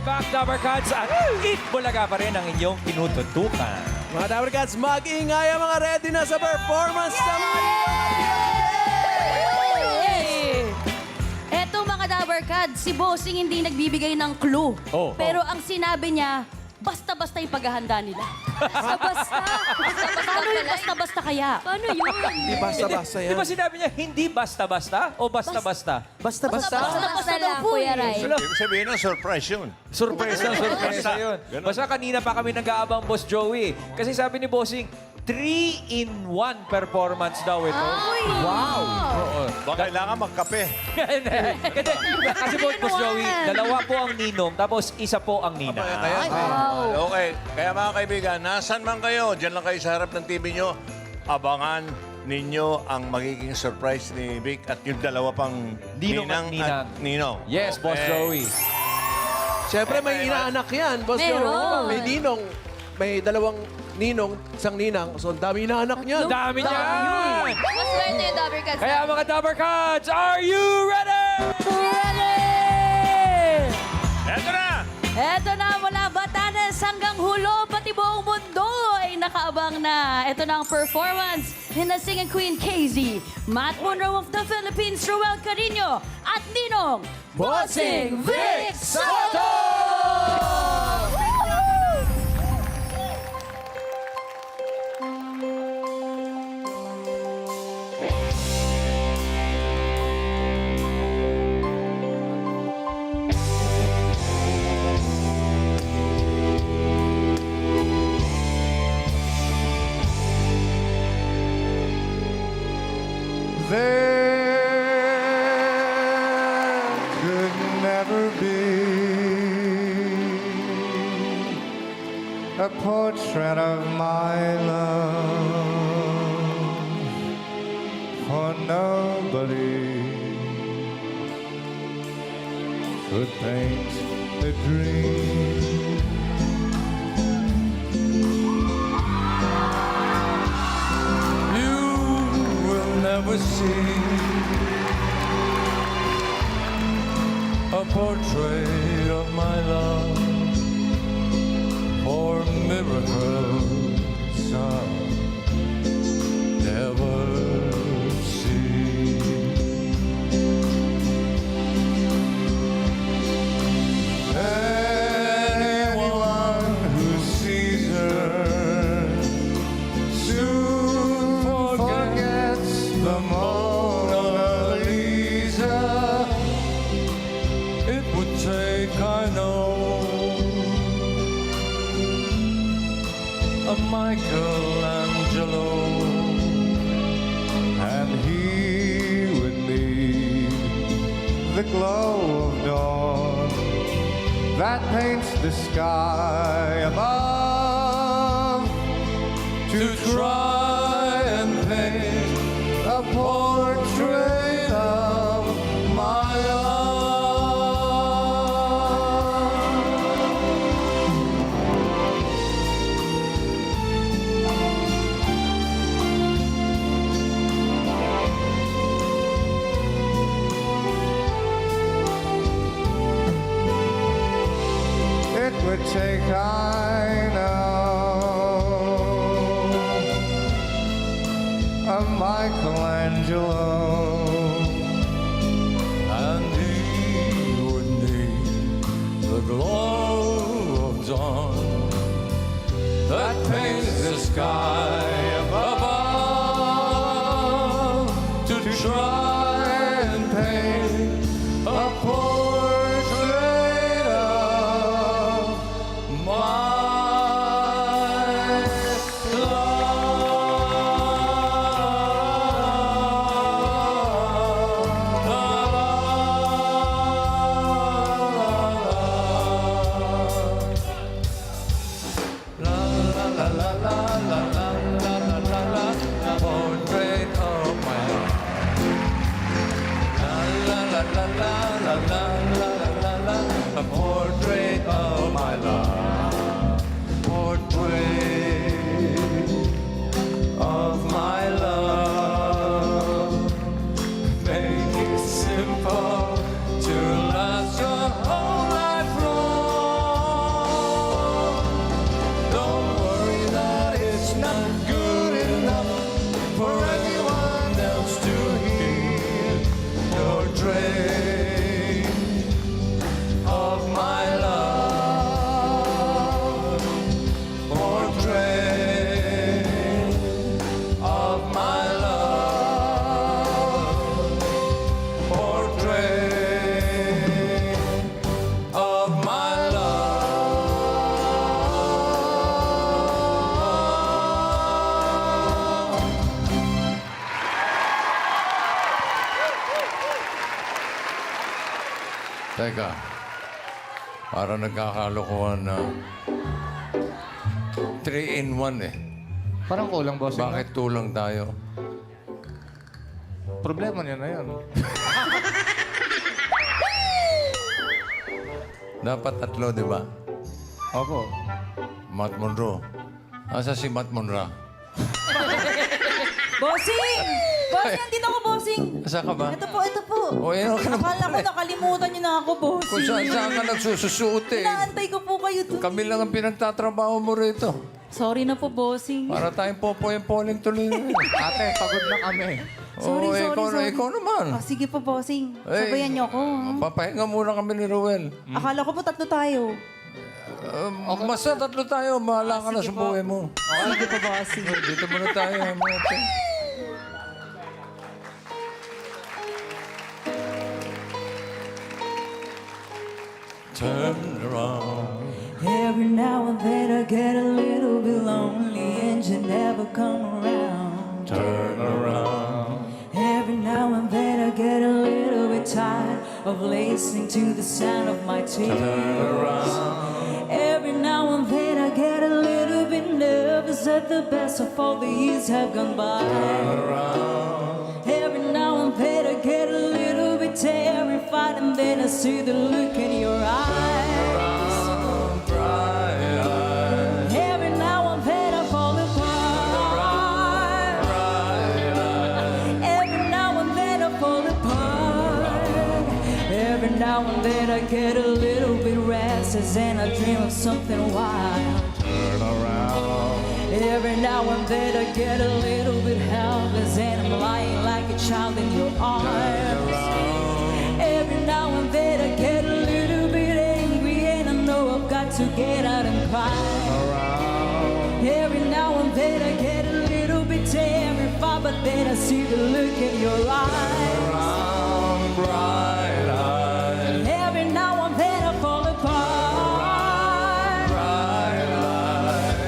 back, Dabber Cats, at Eat Bulaga pa rin ang inyong tinututukan. Mga Dabber Cats, mag-ingay ang mga ready na sa performance naman! Eto mga Dabber Cats, si Bossing hindi nagbibigay ng clue. Oh. Pero ang sinabi niya, basta-basta yung paghahanda nila. Basta-basta. Paano yung basta-basta kaya? Paano yun? Hindi basta-basta Di yan. ba sinabi niya, hindi basta-basta o basta-basta? Basta-basta. Basta-basta daw po Kuya eh. Ray. Ibig sabihin ng surprise yun. Surprise na surprise na yun. Ganun. Basta kanina pa kami nag-aabang, Boss Joey. Kasi sabi ni Bossing, 3-in-1 performance daw ito. Wow! Oo. Baka kailangan magkape. Kasi Boss Joey, dalawa po ang ninong, tapos isa po ang nina. Okay. Kaya mga kaibigan, nasan man kayo, dyan lang kayo sa harap ng TV nyo, abangan ninyo ang magiging surprise ni Vic at yung dalawa pang Ninong at Ninang Ninang. at Ninong. Yes, Boss Okay. Joey. Siyempre, may inaanak yan, Boss Meron. Joe. May ninong. May dalawang ninong, isang ninang. So, ang dami inaanak niyan. Dami niyan! Maswerte yung Dabber Cats. Kaya mga Dabber Cats, are you ready? Ready! Eto na! Eto na, mula Batanes hanggang Hulo, pati buong mundo ay nakaabang na. Eto na ang performance ni na singing queen KZ, Matt Monroe of the Philippines, Ruel Carino, at Ninong Bossing Vic Soto! There could never be a portrait of my love, for nobody could paint a dream. You will never see a portrait of my love, or miracles I'll never see. Anyone who sees her soon forgets the Mona Lisa. It would take, I know, a Michelangelo, and he would need the glow of dawn that paints the sky above to try and paint a portrait of my love. It would take, I know, a Michelangelo, and he would need the glow of dawn that paints the sky above to try and paint a portrait of my love. La la la la la la la la Teka. Para nagkakalokohan na 3-in-1 eh. Parang kulang, bossing. Bakit tulang tayo? Problema niya na yan. Dapat tatlo, di ba? Opo. Matt Monroe. Asa si Matt Monroe? Bossing! Bossing, andito ako, bossing. Asa ka ba? Ito po, ito po. O, ayun ka naman. Akala ko nakalimutan niyo na ako, Kung bossing. saan ka nagsususuot eh. Inaantay ko po kayo doon. Kami lang ang pinagtatrabaho mo rito. Sorry na po, bossing. Para tayong popoy-poling tuloy na yun. Ate, pagod na kami. Sorry, Oo, sorry. ikaw naman. Oh, sige po, bossing. Eh, Sabayan niyo ako. Papahinga muna kami ni Ruel. Akala ko po tatlo tayo. Basta tatlo tayo, bahala ka na sa buhay mo. Sige po, bossing. Dito muna tayo. Mga ate. Turn around. Every now and then I get a little bit lonely and you never come around. Turn around. Every now and then I get a little bit tired of listening to the sound of my tears. Every now and then I get a little bit nervous that the best of all the years have gone by. Every now and then I get a little bit terrified and then I see the look in your eyes. Every now and then I fall apart. Every now and then I fall apart. Every now and then I get a little bit restless and I dream of something wild. Turn around. Every now and then I get a little bit helpless and I'm lying like a child in your arms. Every now and then I get a little bit angry and I know I've got to get out and cry. Every now and then I get a little bit terrified, but then I see the look in your eyes. Bright eyes. Every now and then I fall apart.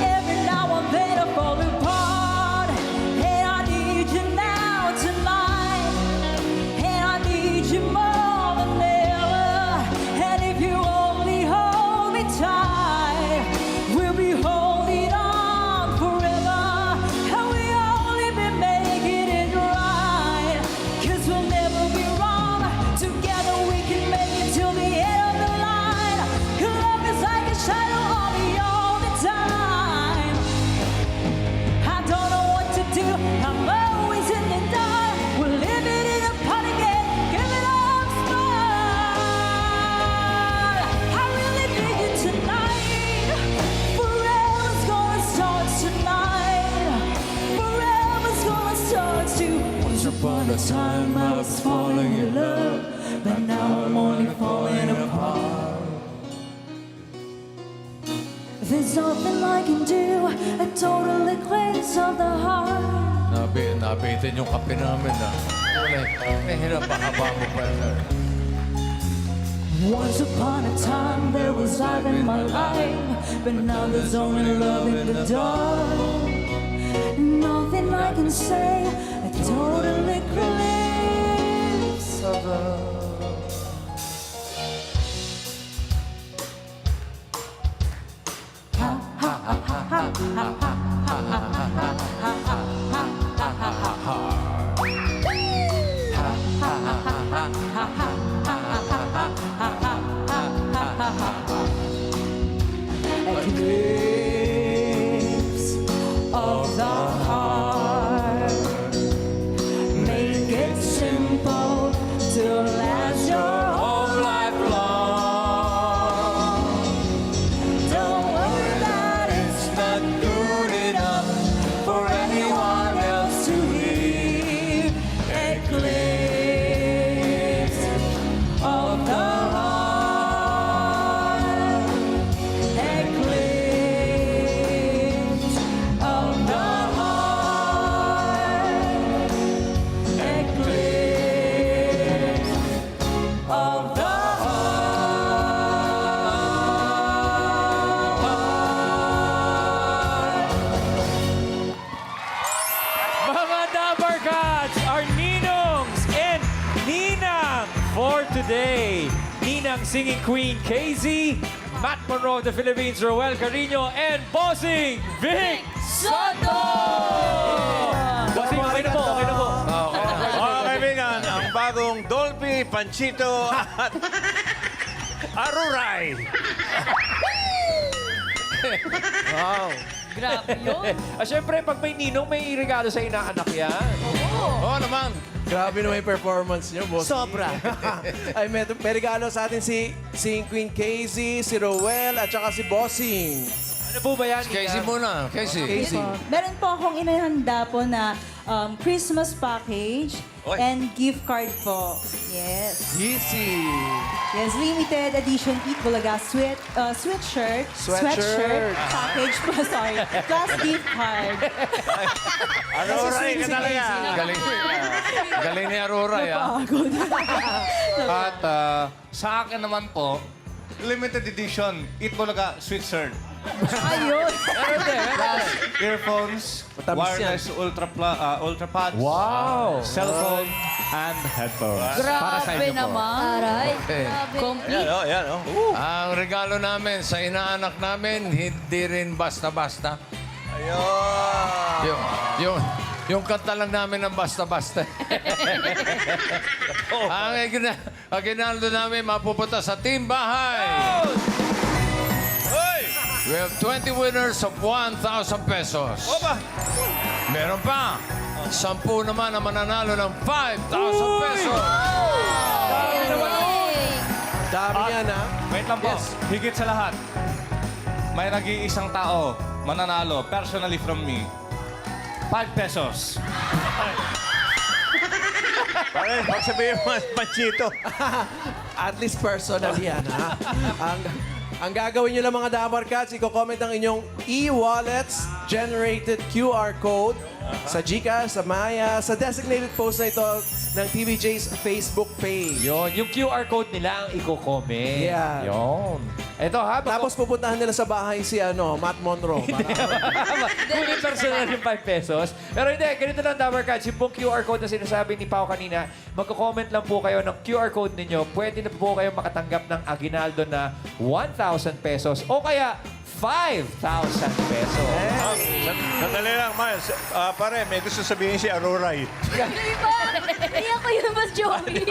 Every now and then I fall apart. And I need you now tonight. And I need you more than ever. And if you only hold me tight, we'll be holding on forever. And we only be making it right. 'Cause we'll never be wrong. Together we can make it till the end of the line. Your love is like a shadow on me all the time. I don't know what to do. I'm always in the dark. We're living in a pot again. Give it up, smile. I really need you tonight. Forever's gonna start tonight. Forever's gonna start to. Once upon a time I was falling in love, but now I'm only falling apart. There's nothing I can do, a total eclipse of the heart. Nabitin yung kape namin na. Hinapahaba mo pa na. Once upon a time there was life in my life, but now there's only love in the dark. Nothing I can say, a total eclipse of love. Eclipse of the heart. Make it simple to last your whole life long. Don't worry that it's not good enough for anyone else to hear. Ninang Singing Queen, KZ, Matt Monroe of the Philippines, Roel Carino, and Bossing Vic Soto! Bossing, okay na po, okay na po. Mga kaibigan, ang bagong Dolphy, Panchito, at Aruray. Wow. Grabe yun. Siyempre, pag may ninong, may regalo sa inaanak yan. Oo naman. Grabe naman yung performance niyo, boss. Sobra. Ay, may regalo sa atin si Singing Queen KZ, si Roel, at saka si Bossing. Ano po ba yan, Casey Nina? muna. Casey. KZ. Meron po akong inihanda po na Christmas package Oy. and gift card po. Yes. Easy. Yes, limited edition Eat Bulaga sweatshirt. Sweatshirt. Package po, sorry. Plus gift card. Aruray ka talaga. Galing. Galing ni Aurora, ah. Pagod. At sa akin naman po, limited edition, Eat Bulaga sweatshirt. Ayun. Plus earphones, Matamis wireless ultra pads, Wow! cellphone, and headphones. Grabe naman. Aray. Okay. Grabe. Yan, oh, yan, oh. Ang regalo namin sa inaanak namin, hindi rin basta-basta. Ayun. Yung kanta lang namin ng basta-basta. Ang ginaldo namin, mapupunta sa Team Bahay. Hoy! We have 20 winners of 1,000 pesos. Opa! Meron pa. 10 naman ang mananalo ng 5,000 pesos. Dami yan, ha? Wait lang po. Higit sa lahat, may nag-iisang tao mananalo personally from me. 5 pesos. Pare, magsabihin mo, Panchito. At least personal yan, ha? Ang gagawin nyo lang mga Damar Cats, i-comment ang inyong e-wallets generated QR code sa Gcash, sa Maya, sa designated post na ito ng TVJ's Facebook page. Yon, yung QR code nila ang i-comment. Yeah. Yon. Ito ha, Tapos pupuntahan nila sa bahay si Matt Monroe. Kunin personal yung 5 pesos. Pero hindi, ganito lang, Damar Cats. Yung pong QR code na sinasabi ni Pao kanina, magko-comment lang po kayo ng QR code ninyo. Pwede na po kayo makatanggap ng aginaldo na 1,000 pesos o kaya 5,000 pesos. Sandali lang, Miles. Pare, may gusto sabihin si Aruray. Ay, ako yun, Mas Joey.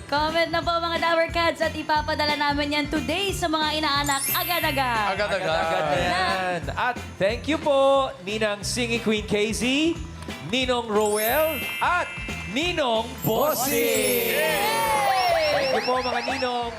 Comment na po mga Dower Cats at ipapadala namin yan today sa mga inaanak agad-agad. Agad na yan. At thank you po, Ninang Singing Queen KZ, Ninong Roel, at Ninong Bossing. Thank you po mga Ninong.